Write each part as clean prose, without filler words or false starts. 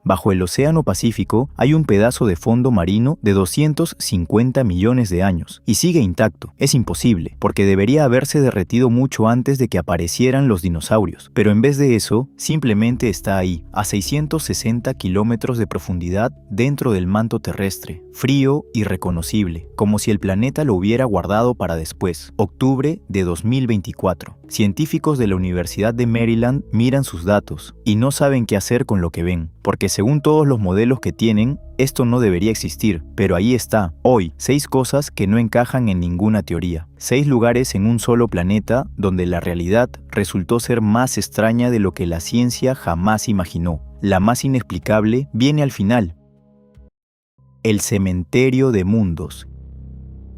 Bajo el Océano Pacífico hay un pedazo de fondo marino de 250 millones de años y sigue intacto. Es imposible, porque debería haberse derretido mucho antes de que aparecieran los dinosaurios. Pero en vez de eso, simplemente está ahí, a 660 kilómetros de profundidad dentro del manto terrestre, frío y reconocible, como si el planeta lo hubiera guardado para después. Octubre de 2024. Científicos de la Universidad de Maryland miran sus datos y no saben qué hacer con lo que ven, porque según todos los modelos que tienen, esto no debería existir, pero ahí está, hoy, 6 cosas que no encajan en ninguna teoría. 6 lugares en un solo planeta donde la realidad resultó ser más extraña de lo que la ciencia jamás imaginó. La más inexplicable viene al final. El cementerio de mundos.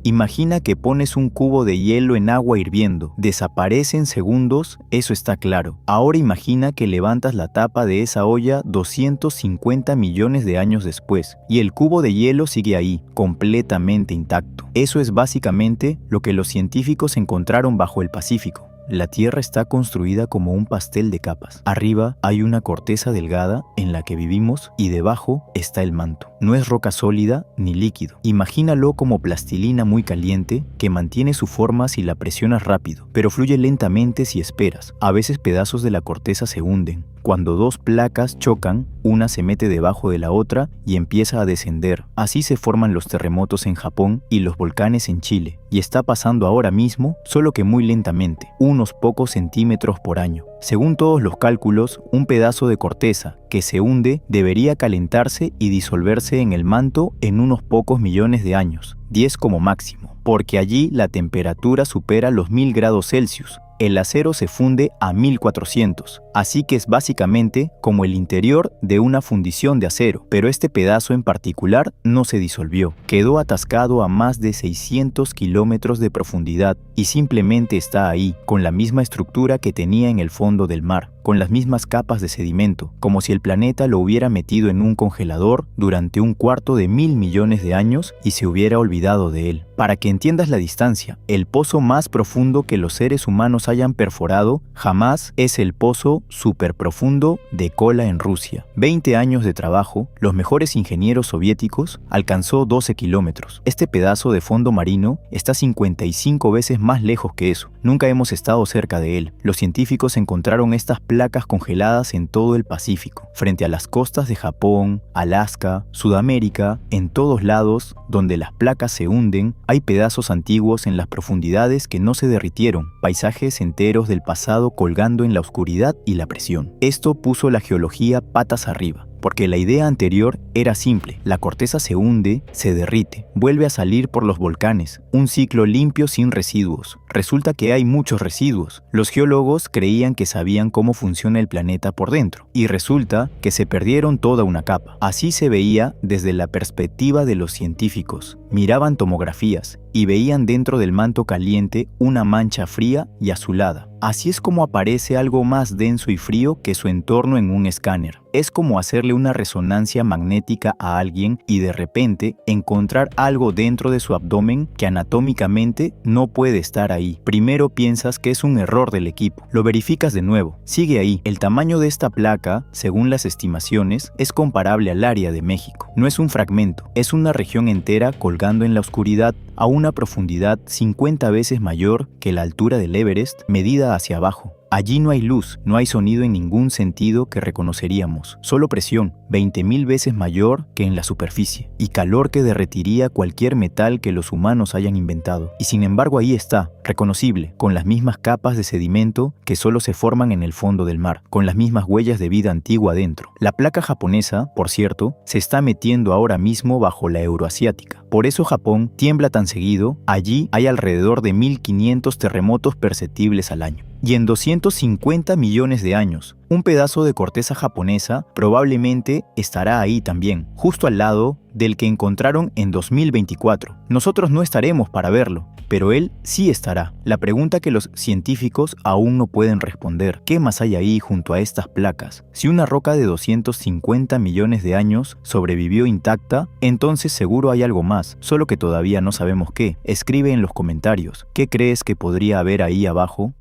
Imagina que pones un cubo de hielo en agua hirviendo. Desaparece en segundos, eso está claro. Ahora imagina que levantas la tapa de esa olla 250 millones de años después, y el cubo de hielo sigue ahí, completamente intacto. Eso es básicamente lo que los científicos encontraron bajo el Pacífico. La Tierra está construida como un pastel de capas. Arriba hay una corteza delgada en la que vivimos y debajo está el manto. No es roca sólida ni líquido. Imagínalo como plastilina muy caliente que mantiene su forma si la presionas rápido, pero fluye lentamente si esperas. A veces pedazos de la corteza se hunden. Cuando 2 placas chocan, una se mete debajo de la otra y empieza a descender. Así se forman los terremotos en Japón y los volcanes en Chile. Y está pasando ahora mismo, solo que muy lentamente, unos pocos centímetros por año. Según todos los cálculos, un pedazo de corteza que se hunde debería calentarse y disolverse en el manto en unos pocos millones de años, 10 como máximo, porque allí la temperatura supera los 1000 grados Celsius. El acero se funde a 1400, así que es básicamente como el interior de una fundición de acero, pero este pedazo en particular no se disolvió. Quedó atascado a más de 600 kilómetros de profundidad y simplemente está ahí, con la misma estructura que tenía en el fondo del mar, con las mismas capas de sedimento, como si el planeta lo hubiera metido en un congelador durante 250 millones de años y se hubiera olvidado de él. Para que entiendas la distancia, el pozo más profundo que los seres humanos hayan perforado jamás es el pozo superprofundo de Kola en Rusia. 20 años de trabajo, los mejores ingenieros soviéticos, alcanzó 12 kilómetros. Este pedazo de fondo marino está 55 veces más lejos que eso. Nunca hemos estado cerca de él. Los científicos encontraron estas placas congeladas en todo el Pacífico, frente a las costas de Japón, Alaska, Sudamérica, en todos lados donde las placas se hunden, hay pedazos antiguos en las profundidades que no se derritieron, paisajes enteros del pasado colgando en la oscuridad y la presión. Esto puso la geología patas arriba. Porque la idea anterior era simple, la corteza se hunde, se derrite, vuelve a salir por los volcanes, un ciclo limpio sin residuos. Resulta que hay muchos residuos. Los geólogos creían que sabían cómo funciona el planeta por dentro, y resulta que se perdieron toda una capa. Así se veía desde la perspectiva de los científicos. Miraban tomografías y veían dentro del manto caliente una mancha fría y azulada. Así es como aparece algo más denso y frío que su entorno en un escáner. Es como hacerle una resonancia magnética a alguien y de repente encontrar algo dentro de su abdomen que anatómicamente no puede estar ahí. Primero piensas que es un error del equipo. Lo verificas de nuevo. Sigue ahí. El tamaño de esta placa, según las estimaciones, es comparable al área de México. No es un fragmento, es una región entera colgando en la oscuridad a una profundidad 50 veces mayor que la altura del Everest medida hacia abajo. Allí no hay luz, no hay sonido en ningún sentido que reconoceríamos, solo presión, 20.000 veces mayor que en la superficie, y calor que derretiría cualquier metal que los humanos hayan inventado. Y sin embargo ahí está, reconocible, con las mismas capas de sedimento que solo se forman en el fondo del mar, con las mismas huellas de vida antigua dentro. La placa japonesa, por cierto, se está metiendo ahora mismo bajo la euroasiática. Por eso Japón tiembla tan seguido, allí hay alrededor de 1500 terremotos perceptibles al año. Y en 250 millones de años, un pedazo de corteza japonesa probablemente estará ahí también, justo al lado del que encontraron en 2024. Nosotros no estaremos para verlo, pero él sí estará. La pregunta que los científicos aún no pueden responder: ¿qué más hay ahí junto a estas placas? Si una roca de 250 millones de años sobrevivió intacta, entonces seguro hay algo más, solo que todavía no sabemos qué. Escribe en los comentarios, ¿qué crees que podría haber ahí abajo?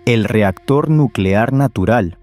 El reactor nuclear natural.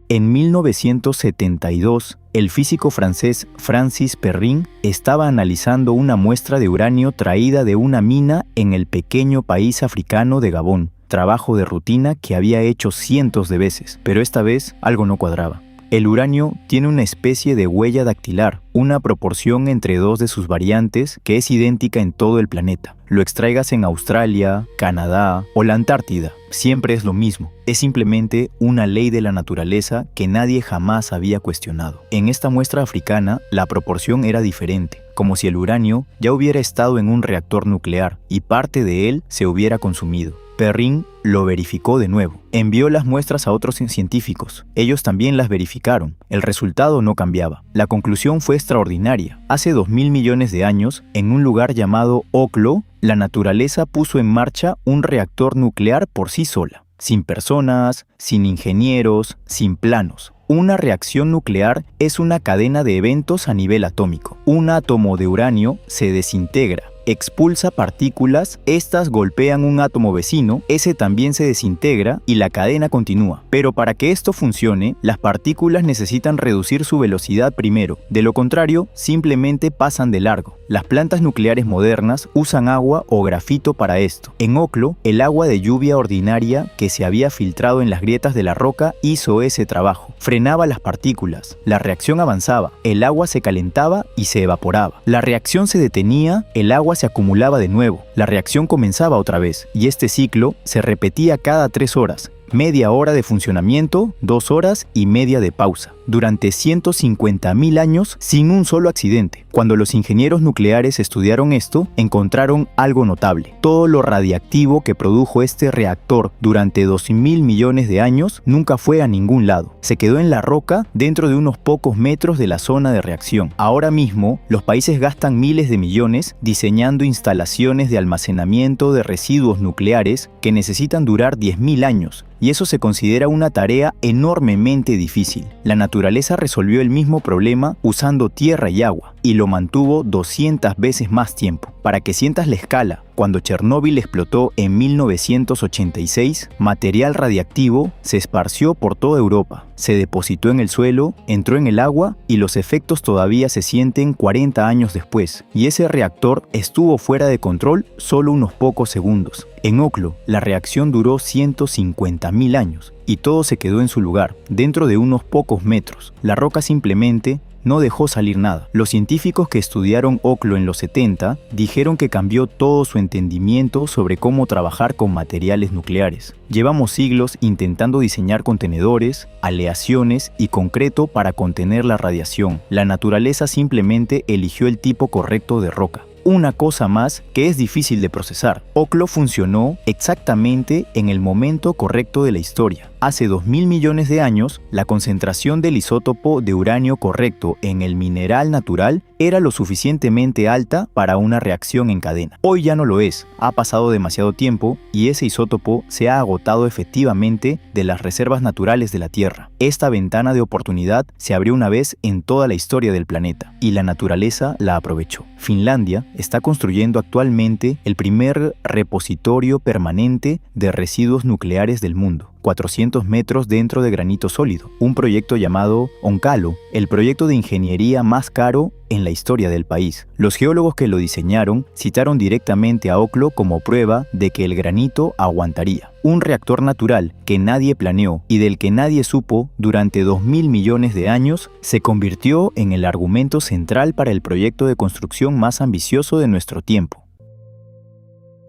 En 1972, el físico francés Francis Perrin estaba analizando una muestra de uranio traída de una mina en el pequeño país africano de Gabón, trabajo de rutina que había hecho cientos de veces, pero esta vez algo no cuadraba. El uranio tiene una especie de huella dactilar, una proporción entre dos de sus variantes que es idéntica en todo el planeta. Lo extraigas en Australia, Canadá o la Antártida, siempre es lo mismo. Es simplemente una ley de la naturaleza que nadie jamás había cuestionado. En esta muestra africana, la proporción era diferente, como si el uranio ya hubiera estado en un reactor nuclear y parte de él se hubiera consumido. Perrin lo verificó de nuevo. Envió las muestras a otros científicos. Ellos también las verificaron. El resultado no cambiaba. La conclusión fue extraordinaria. Hace 2000 millones de años, en un lugar llamado Oklo, la naturaleza puso en marcha un reactor nuclear por sí sola. Sin personas, sin ingenieros, sin planos. Una reacción nuclear es una cadena de eventos a nivel atómico. Un átomo de uranio se desintegra, expulsa partículas, estas golpean un átomo vecino, ese también se desintegra y la cadena continúa. Pero para que esto funcione, las partículas necesitan reducir su velocidad primero, de lo contrario, simplemente pasan de largo. Las plantas nucleares modernas usan agua o grafito para esto. En Oklo, el agua de lluvia ordinaria que se había filtrado en las grietas de la roca hizo ese trabajo. Frenaba las partículas, la reacción avanzaba, el agua se calentaba y se evaporaba. La reacción se detenía, el agua se acumulaba de nuevo, la reacción comenzaba otra vez y este ciclo se repetía cada 3 horas. Media hora de funcionamiento, 2 horas y media de pausa, durante 150.000 años sin un solo accidente. Cuando los ingenieros nucleares estudiaron esto, encontraron algo notable. Todo lo radiactivo que produjo este reactor durante 2.000 millones de años nunca fue a ningún lado. Se quedó en la roca dentro de unos pocos metros de la zona de reacción. Ahora mismo, los países gastan miles de millones diseñando instalaciones de almacenamiento de residuos nucleares que necesitan durar 10.000 años. Y eso se considera una tarea enormemente difícil. La naturaleza resolvió el mismo problema usando tierra y agua, y lo mantuvo 200 veces más tiempo. Para que sientas la escala, cuando Chernóbil explotó en 1986, material radiactivo se esparció por toda Europa, se depositó en el suelo, entró en el agua y los efectos todavía se sienten 40 años después. Y ese reactor estuvo fuera de control solo unos pocos segundos. En Oklo, la reacción duró 150.000 años y todo se quedó en su lugar, dentro de unos pocos metros. La roca simplemente no dejó salir nada. Los científicos que estudiaron Oklo en los 70 dijeron que cambió todo su entendimiento sobre cómo trabajar con materiales nucleares. Llevamos siglos intentando diseñar contenedores, aleaciones y concreto para contener la radiación. La naturaleza simplemente eligió el tipo correcto de roca. Una cosa más que es difícil de procesar. Oklo funcionó exactamente en el momento correcto de la historia. Hace 2.000 millones de años, la concentración del isótopo de uranio correcto en el mineral natural era lo suficientemente alta para una reacción en cadena. Hoy ya no lo es, ha pasado demasiado tiempo y ese isótopo se ha agotado efectivamente de las reservas naturales de la Tierra. Esta ventana de oportunidad se abrió una vez en toda la historia del planeta y la naturaleza la aprovechó. Finlandia está construyendo actualmente el primer repositorio permanente de residuos nucleares del mundo. 400 metros dentro de granito sólido, un proyecto llamado Onkalo, el proyecto de ingeniería más caro en la historia del país. Los geólogos que lo diseñaron citaron directamente a Oklo como prueba de que el granito aguantaría. Un reactor natural que nadie planeó y del que nadie supo durante 2.000 millones de años se convirtió en el argumento central para el proyecto de construcción más ambicioso de nuestro tiempo.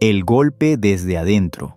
El golpe desde adentro.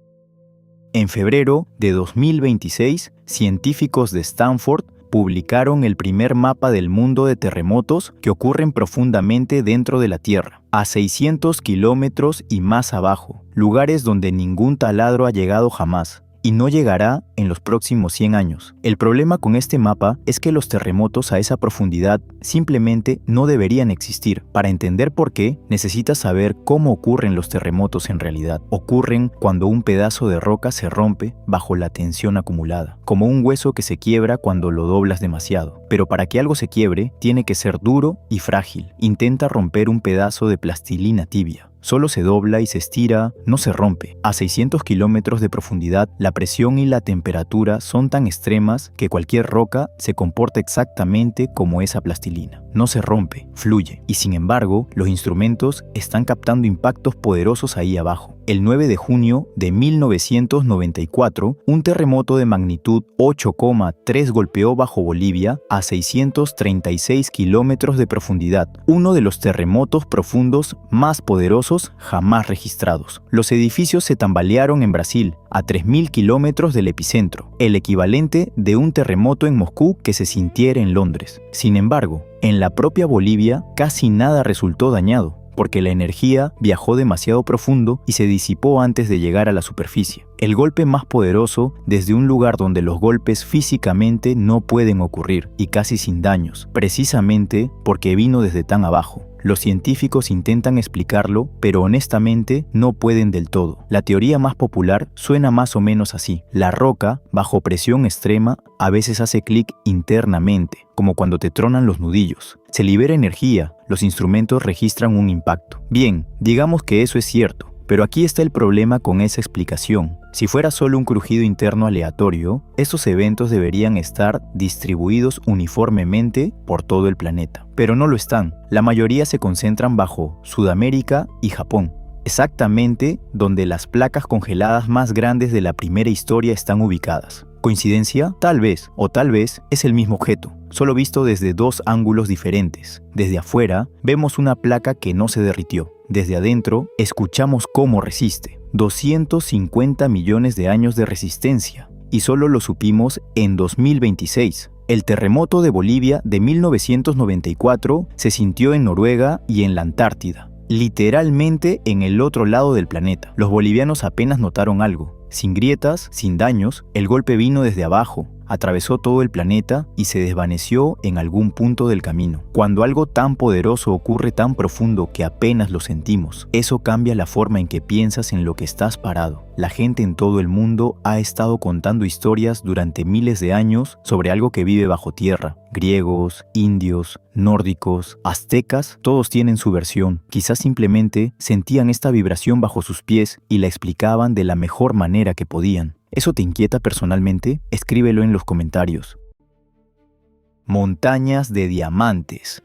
En febrero de 2026, científicos de Stanford publicaron el primer mapa del mundo de terremotos que ocurren profundamente dentro de la Tierra, a 600 kilómetros y más abajo, lugares donde ningún taladro ha llegado jamás. Y no llegará en los próximos 100 años. El problema con este mapa es que los terremotos a esa profundidad simplemente no deberían existir. Para entender por qué, necesitas saber cómo ocurren los terremotos en realidad. Ocurren cuando un pedazo de roca se rompe bajo la tensión acumulada, como un hueso que se quiebra cuando lo doblas demasiado. Pero para que algo se quiebre, tiene que ser duro y frágil. Intenta romper un pedazo de plastilina tibia. Solo se dobla y se estira, no se rompe. A 600 kilómetros de profundidad, la presión y la temperatura son tan extremas que cualquier roca se comporta exactamente como esa plastilina. No se rompe, fluye. Y sin embargo, los instrumentos están captando impactos poderosos ahí abajo. El 9 de junio de 1994, un terremoto de magnitud 8,3 golpeó bajo Bolivia a 636 kilómetros de profundidad, uno de los terremotos profundos más poderosos jamás registrados. Los edificios se tambalearon en Brasil, a 3.000 kilómetros del epicentro, el equivalente de un terremoto en Moscú que se sintiera en Londres. Sin embargo, en la propia Bolivia casi nada resultó dañado, porque la energía viajó demasiado profundo y se disipó antes de llegar a la superficie. El golpe más poderoso desde un lugar donde los golpes físicamente no pueden ocurrir y casi sin daños, precisamente porque vino desde tan abajo. Los científicos intentan explicarlo, pero honestamente no pueden del todo. La teoría más popular suena más o menos así. La roca, bajo presión extrema, a veces hace clic internamente, como cuando te tronan los nudillos. Se libera energía, los instrumentos registran un impacto. Bien, digamos que eso es cierto, pero aquí está el problema con esa explicación. Si fuera solo un crujido interno aleatorio, estos eventos deberían estar distribuidos uniformemente por todo el planeta. Pero no lo están. La mayoría se concentran bajo Sudamérica y Japón, exactamente donde las placas congeladas más grandes de la primera historia están ubicadas. ¿Coincidencia? Tal vez, o tal vez es el mismo objeto, solo visto desde dos ángulos diferentes. Desde afuera, vemos una placa que no se derritió. Desde adentro, escuchamos cómo resiste. 250 millones de años de resistencia, y solo lo supimos en 2026. El terremoto de Bolivia de 1994 se sintió en Noruega y en la Antártida, literalmente en el otro lado del planeta. Los bolivianos apenas notaron algo. Sin grietas, sin daños, el golpe vino desde abajo, atravesó todo el planeta y se desvaneció en algún punto del camino. Cuando algo tan poderoso ocurre tan profundo que apenas lo sentimos, eso cambia la forma en que piensas en lo que estás parado. La gente en todo el mundo ha estado contando historias durante miles de años sobre algo que vive bajo tierra. Griegos, indios, nórdicos, aztecas, todos tienen su versión. Quizás simplemente sentían esta vibración bajo sus pies y la explicaban de la mejor manera que podían. ¿Eso te inquieta personalmente? Escríbelo en los comentarios. Montañas de diamantes.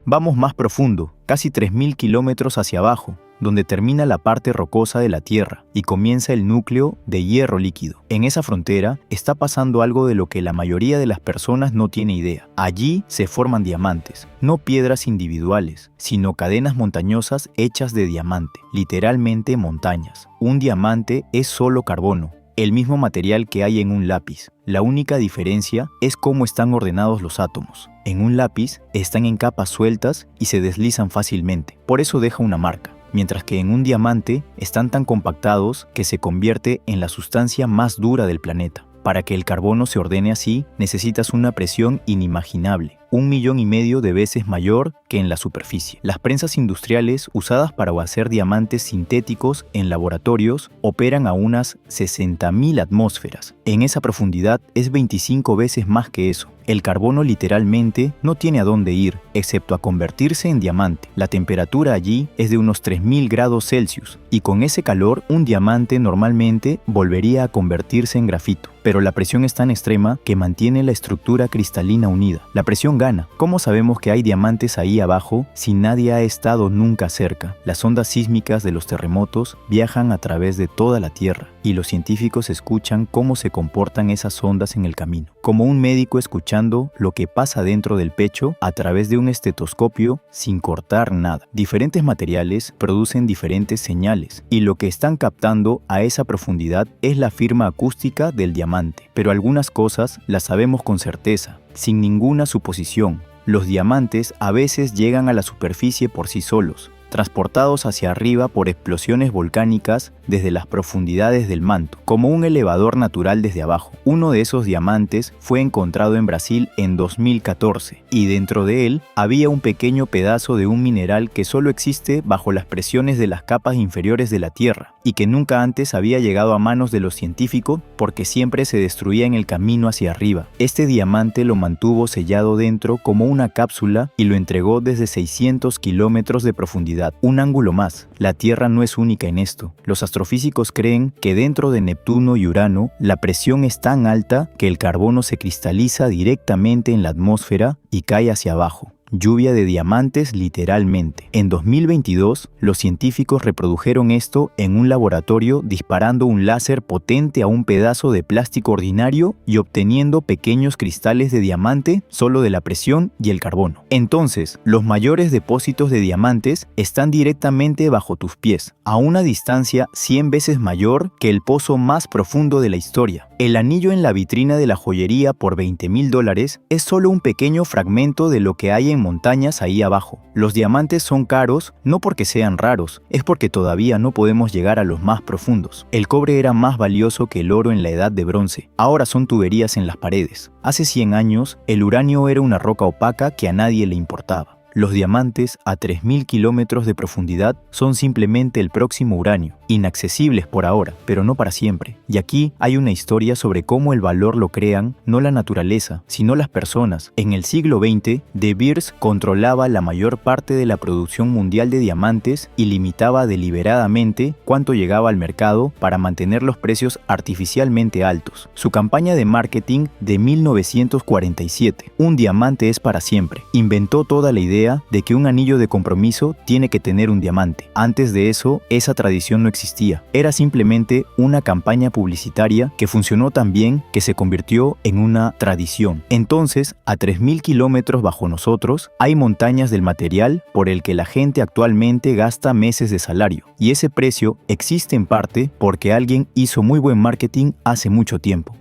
Vamos más profundo, casi 3.000 kilómetros hacia abajo, donde termina la parte rocosa de la Tierra y comienza el núcleo de hierro líquido. En esa frontera está pasando algo de lo que la mayoría de las personas no tiene idea. Allí se forman diamantes, no piedras individuales, sino cadenas montañosas hechas de diamante, literalmente montañas. Un diamante es solo carbono, el mismo material que hay en un lápiz. La única diferencia es cómo están ordenados los átomos. En un lápiz están en capas sueltas y se deslizan fácilmente, por eso deja una marca. Mientras que en un diamante están tan compactados que se convierte en la sustancia más dura del planeta. Para que el carbono se ordene así, necesitas una presión inimaginable, 1,5 millones de veces mayor que en la superficie. Las prensas industriales usadas para hacer diamantes sintéticos en laboratorios operan a unas 60.000 atmósferas. En esa profundidad es 25 veces más que eso. El carbono literalmente no tiene a dónde ir, excepto a convertirse en diamante. La temperatura allí es de unos 3.000 grados Celsius, y con ese calor un diamante normalmente volvería a convertirse en grafito. Pero la presión es tan extrema que mantiene la estructura cristalina unida. La presión gana. ¿Cómo sabemos que hay diamantes ahí abajo si nadie ha estado nunca cerca? Las ondas sísmicas de los terremotos viajan a través de toda la Tierra, y los científicos escuchan cómo se comportan esas ondas en el camino. Como un médico escuchando lo que pasa dentro del pecho a través de un estetoscopio sin cortar nada. Diferentes materiales producen diferentes señales, y lo que están captando a esa profundidad es la firma acústica del diamante. Pero algunas cosas las sabemos con certeza, sin ninguna suposición. Los diamantes a veces llegan a la superficie por sí solos, transportados hacia arriba por explosiones volcánicas desde las profundidades del manto, como un elevador natural desde abajo. Uno de esos diamantes fue encontrado en Brasil en 2014, y dentro de él había un pequeño pedazo de un mineral que solo existe bajo las presiones de las capas inferiores de la Tierra, y que nunca antes había llegado a manos de los científicos porque siempre se destruía en el camino hacia arriba. Este diamante lo mantuvo sellado dentro como una cápsula y lo entregó desde 600 kilómetros de profundidad. profundidad. Un ángulo más. La Tierra no es única en esto. Los astrofísicos creen que dentro de Neptuno y Urano, la presión es tan alta que el carbono se cristaliza directamente en la atmósfera y cae hacia abajo. Lluvia de diamantes literalmente. En 2022, los científicos reprodujeron esto en un laboratorio disparando un láser potente a un pedazo de plástico ordinario y obteniendo pequeños cristales de diamante solo de la presión y el carbono. Entonces, los mayores depósitos de diamantes están directamente bajo tus pies, a una distancia 100 veces mayor que el pozo más profundo de la historia. El anillo en la vitrina de la joyería por $20,000 es solo un pequeño fragmento de lo que hay en montañas ahí abajo. Los diamantes son caros no porque sean raros, es porque todavía no podemos llegar a los más profundos. El cobre era más valioso que el oro en la edad de bronce. Ahora son tuberías en las paredes. Hace 100 años, el uranio era una roca opaca que a nadie le importaba. Los diamantes a 3.000 kilómetros de profundidad son simplemente el próximo uranio, inaccesibles por ahora, pero no para siempre. Y aquí hay una historia sobre cómo el valor lo crean no la naturaleza, sino las personas. En el siglo XX, De Beers controlaba la mayor parte de la producción mundial de diamantes y limitaba deliberadamente cuánto llegaba al mercado para mantener los precios artificialmente altos. Su campaña de marketing de 1947, un diamante es para siempre, inventó toda la idea de que un anillo de compromiso tiene que tener un diamante. Antes de eso, esa tradición no existía. Era simplemente una campaña publicitaria que funcionó tan bien que se convirtió en una tradición. Entonces, a 3.000 kilómetros bajo nosotros, hay montañas del material por el que la gente actualmente gasta meses de salario. Y ese precio existe en parte porque alguien hizo muy buen marketing hace mucho tiempo.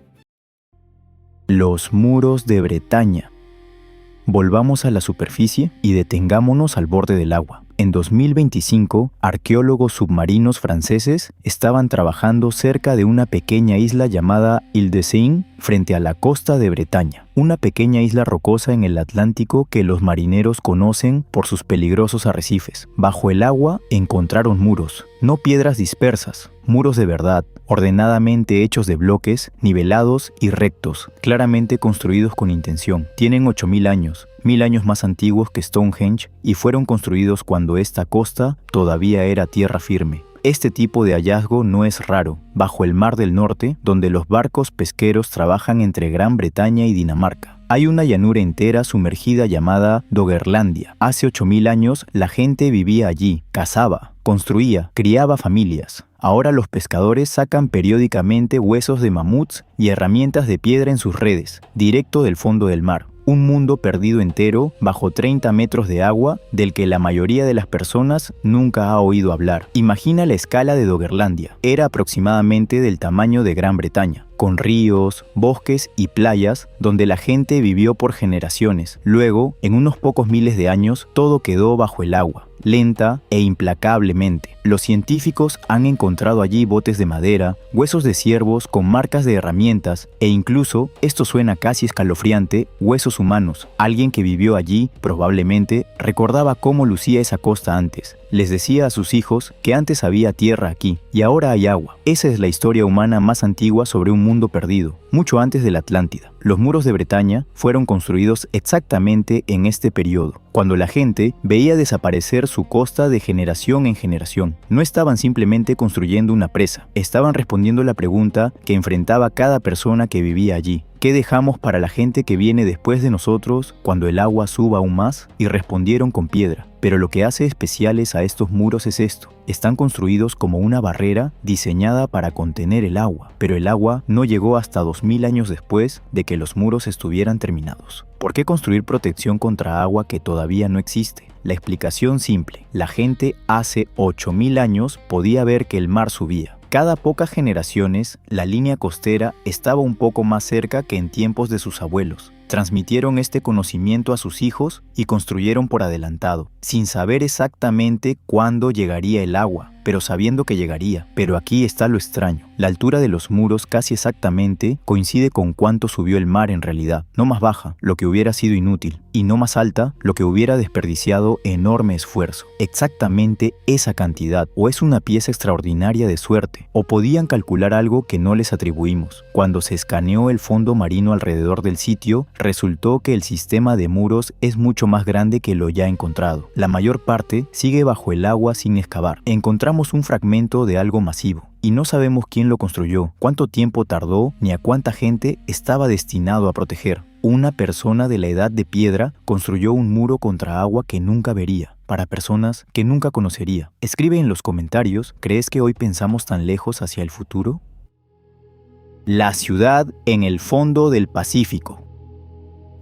Los muros de Bretaña. Volvamos a la superficie y detengámonos al borde del agua. En 2025, arqueólogos submarinos franceses estaban trabajando cerca de una pequeña isla llamada Île de Sein, frente a la costa de Bretaña, una pequeña isla rocosa en el Atlántico que los marineros conocen por sus peligrosos arrecifes. Bajo el agua encontraron muros, no piedras dispersas, muros de verdad, ordenadamente hechos de bloques, nivelados y rectos, claramente construidos con intención. Tienen 8.000 años, 1.000 años más antiguos que Stonehenge, y fueron construidos cuando esta costa todavía era tierra firme. Este tipo de hallazgo no es raro, bajo el Mar del Norte, donde los barcos pesqueros trabajan entre Gran Bretaña y Dinamarca. Hay una llanura entera sumergida llamada Doggerlandia. Hace 8.000 años la gente vivía allí, cazaba, construía, criaba familias. Ahora los pescadores sacan periódicamente huesos de mamuts y herramientas de piedra en sus redes, directo del fondo del mar. Un mundo perdido entero bajo 30 metros de agua del que la mayoría de las personas nunca ha oído hablar. Imagina la escala de Doggerlandia. Era aproximadamente del tamaño de Gran Bretaña, con ríos, bosques y playas donde la gente vivió por generaciones. Luego, en unos pocos miles de años, todo quedó bajo el agua, lenta e implacablemente. Los científicos han encontrado allí botes de madera, huesos de ciervos con marcas de herramientas e incluso, esto suena casi escalofriante, huesos humanos. Alguien que vivió allí, probablemente, recordaba cómo lucía esa costa antes. Les decía a sus hijos que antes había tierra aquí y ahora hay agua. Esa es la historia humana más antigua sobre un mundo perdido, mucho antes de la Atlántida. Los muros de Bretaña fueron construidos exactamente en este periodo, cuando la gente veía desaparecer su costa de generación en generación. No estaban simplemente construyendo una presa, estaban respondiendo la pregunta que enfrentaba cada persona que vivía allí. ¿Qué dejamos para la gente que viene después de nosotros cuando el agua suba aún más? Y respondieron con piedra. Pero lo que hace especiales a estos muros es esto. Están construidos como una barrera diseñada para contener el agua, pero el agua no llegó hasta 2.000 años después de que los muros estuvieran terminados. ¿Por qué construir protección contra agua que todavía no existe? La explicación simple. La gente hace 8.000 años podía ver que el mar subía. Cada pocas generaciones, la línea costera estaba un poco más cerca que en tiempos de sus abuelos. Transmitieron este conocimiento a sus hijos y construyeron por adelantado, sin saber exactamente cuándo llegaría el agua. pero sabiendo que llegaría. Pero aquí está lo extraño. La altura de los muros casi exactamente coincide con cuánto subió el mar en realidad. No más baja, lo que hubiera sido inútil, y no más alta, lo que hubiera desperdiciado enorme esfuerzo. Exactamente esa cantidad, o es una pieza extraordinaria de suerte, o podían calcular algo que no les atribuimos. Cuando se escaneó el fondo marino alrededor del sitio, resultó que el sistema de muros es mucho más grande que lo ya encontrado. La mayor parte sigue bajo el agua sin excavar. Encontramos un fragmento de algo masivo, y no sabemos quién lo construyó, cuánto tiempo tardó, ni a cuánta gente estaba destinado a proteger. Una persona de la edad de piedra construyó un muro contra agua que nunca vería, para personas que nunca conocería. Escribe en los comentarios, ¿crees que hoy pensamos tan lejos hacia el futuro? La ciudad en el fondo del Pacífico.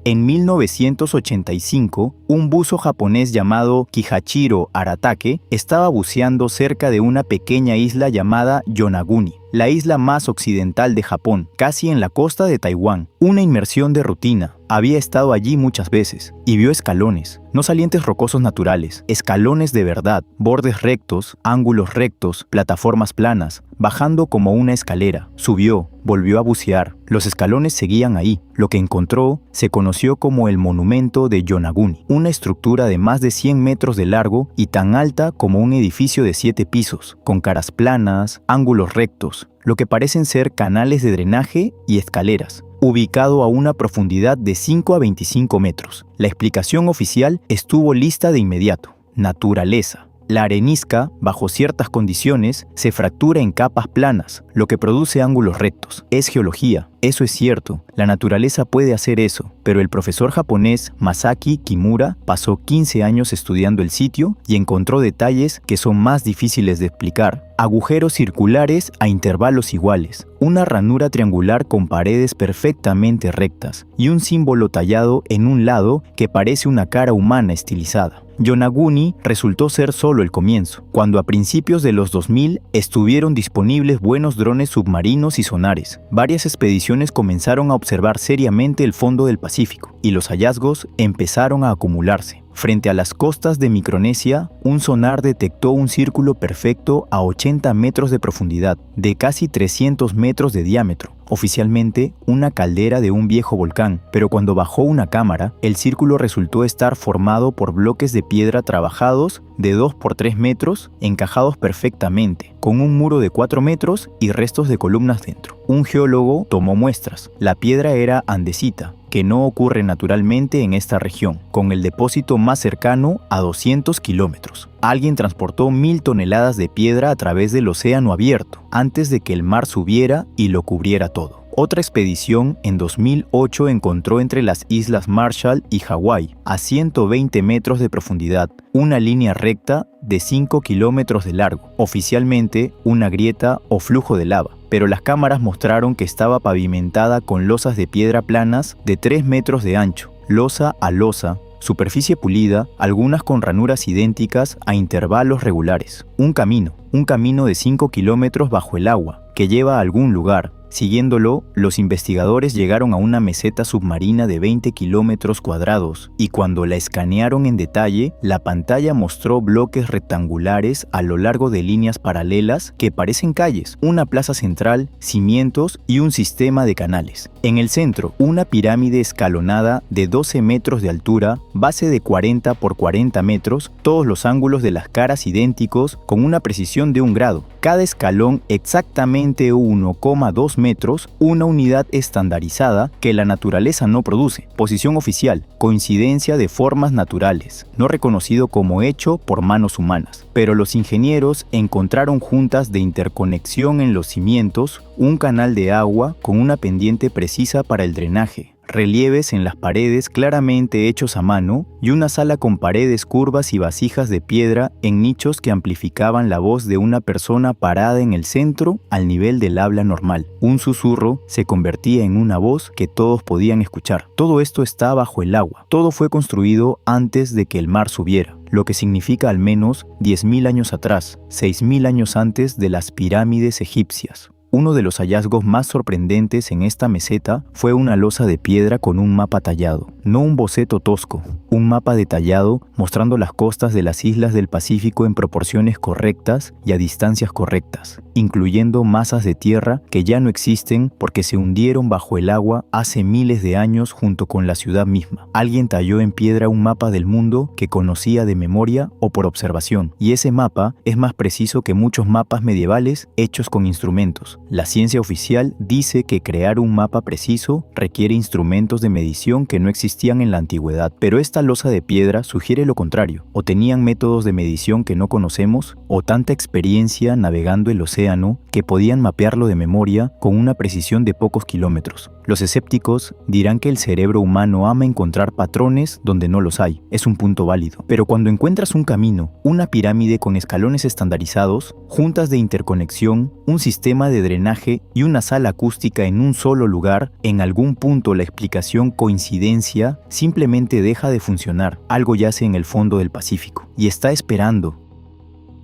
En 1985, un buzo japonés llamado Kihachiro Aratake estaba buceando cerca de una pequeña isla llamada Yonaguni, la isla más occidental de Japón, casi en la costa de Taiwán. Una inmersión de rutina. Había estado allí muchas veces y vio escalones, no salientes rocosos naturales, escalones de verdad, bordes rectos, ángulos rectos, plataformas planas, bajando como una escalera. Subió, volvió a bucear. Los escalones seguían ahí. Lo que encontró se conoció como el monumento de Yonaguni, una estructura de más de 100 metros de largo y tan alta como un edificio de 7 pisos, con caras planas, ángulos rectos, lo que parecen ser canales de drenaje y escaleras, ubicado a una profundidad de 5 a 25 metros. La explicación oficial estuvo lista de inmediato: naturaleza. La arenisca, bajo ciertas condiciones, se fractura en capas planas, lo que produce ángulos rectos. Es geología, eso es cierto, la naturaleza puede hacer eso, pero el profesor japonés Masaki Kimura pasó 15 años estudiando el sitio y encontró detalles que son más difíciles de explicar. Agujeros circulares a intervalos iguales, una ranura triangular con paredes perfectamente rectas y un símbolo tallado en un lado que parece una cara humana estilizada. Yonaguni resultó ser solo el comienzo, cuando a principios de los 2000 estuvieron disponibles buenos drones submarinos y sonares. Varias expediciones comenzaron a observar seriamente el fondo del Pacífico, y los hallazgos empezaron a acumularse. Frente a las costas de Micronesia, un sonar detectó un círculo perfecto a 80 metros de profundidad, de casi 300 metros de diámetro. Oficialmente, una caldera de un viejo volcán, pero cuando bajó una cámara, el círculo resultó estar formado por bloques de piedra trabajados de 2 por 3 metros, encajados perfectamente, con un muro de 4 metros y restos de columnas dentro. Un geólogo tomó muestras. La piedra era andesita, que no ocurre naturalmente en esta región, con el depósito más cercano a 200 kilómetros. Alguien transportó 1000 toneladas de piedra a través del océano abierto, antes de que el mar subiera y lo cubriera todo. Otra expedición en 2008 encontró entre las islas Marshall y Hawái, a 120 metros de profundidad, una línea recta de 5 kilómetros de largo, oficialmente una grieta o flujo de lava, pero las cámaras mostraron que estaba pavimentada con losas de piedra planas de 3 metros de ancho, losa a losa, superficie pulida, algunas con ranuras idénticas a intervalos regulares. Un camino de 5 kilómetros bajo el agua, que lleva a algún lugar. Siguiéndolo, los investigadores llegaron a una meseta submarina de 20 kilómetros cuadrados, y cuando la escanearon en detalle, la pantalla mostró bloques rectangulares a lo largo de líneas paralelas que parecen calles, una plaza central, cimientos y un sistema de canales. En el centro, una pirámide escalonada de 12 metros de altura, base de 40 por 40 metros, todos los ángulos de las caras idénticos con una precisión de 1 grado. Cada escalón exactamente 1,2 metros, una unidad estandarizada que la naturaleza no produce. Posición oficial: coincidencia de formas naturales, no reconocido como hecho por manos humanas. Pero los ingenieros encontraron juntas de interconexión en los cimientos, un canal de agua con una pendiente precisa para el drenaje, relieves en las paredes claramente hechos a mano y una sala con paredes curvas y vasijas de piedra en nichos que amplificaban la voz de una persona parada en el centro al nivel del habla normal. Un susurro se convertía en una voz que todos podían escuchar. Todo esto está bajo el agua. Todo fue construido antes de que el mar subiera, lo que significa al menos 10.000 años atrás, 6.000 años antes de las pirámides egipcias. Uno de los hallazgos más sorprendentes en esta meseta fue una losa de piedra con un mapa tallado, no un boceto tosco, un mapa detallado mostrando las costas de las islas del Pacífico en proporciones correctas y a distancias correctas, incluyendo masas de tierra que ya no existen porque se hundieron bajo el agua hace miles de años junto con la ciudad misma. Alguien talló en piedra un mapa del mundo que conocía de memoria o por observación, y ese mapa es más preciso que muchos mapas medievales hechos con instrumentos. La ciencia oficial dice que crear un mapa preciso requiere instrumentos de medición que no existían en la antigüedad, pero esta losa de piedra sugiere lo contrario. O tenían métodos de medición que no conocemos, o tanta experiencia navegando el océano que podían mapearlo de memoria con una precisión de pocos kilómetros. Los escépticos dirán que el cerebro humano ama encontrar patrones donde no los hay. Es un punto válido. Pero cuando encuentras un camino, una pirámide con escalones estandarizados, juntas de interconexión, un sistema de drenaje y una sala acústica en un solo lugar, en algún punto la explicación coincidencia simplemente deja de funcionar. Algo yace en el fondo del Pacífico y está esperando.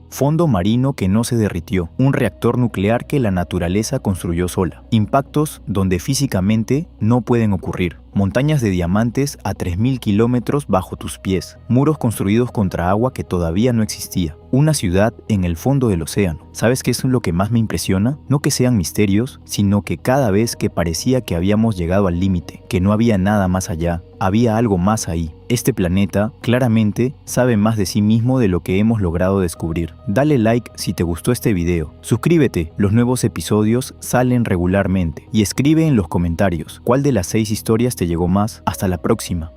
Fondo marino que no se derritió, un reactor nuclear que la naturaleza construyó sola, impactos donde físicamente no pueden ocurrir, montañas de diamantes a 3000 kilómetros bajo tus pies, muros construidos contra agua que todavía no existía, una ciudad en el fondo del océano. ¿Sabes qué es lo que más me impresiona? No que sean misterios, sino que cada vez que parecía que habíamos llegado al límite, que no había nada más allá, había algo más ahí. Este planeta, claramente, sabe más de sí mismo de lo que hemos logrado descubrir. Dale like si te gustó este video. Suscríbete, los nuevos episodios salen regularmente. Y escribe en los comentarios cuál de las 6 historias te llegó más. Hasta la próxima.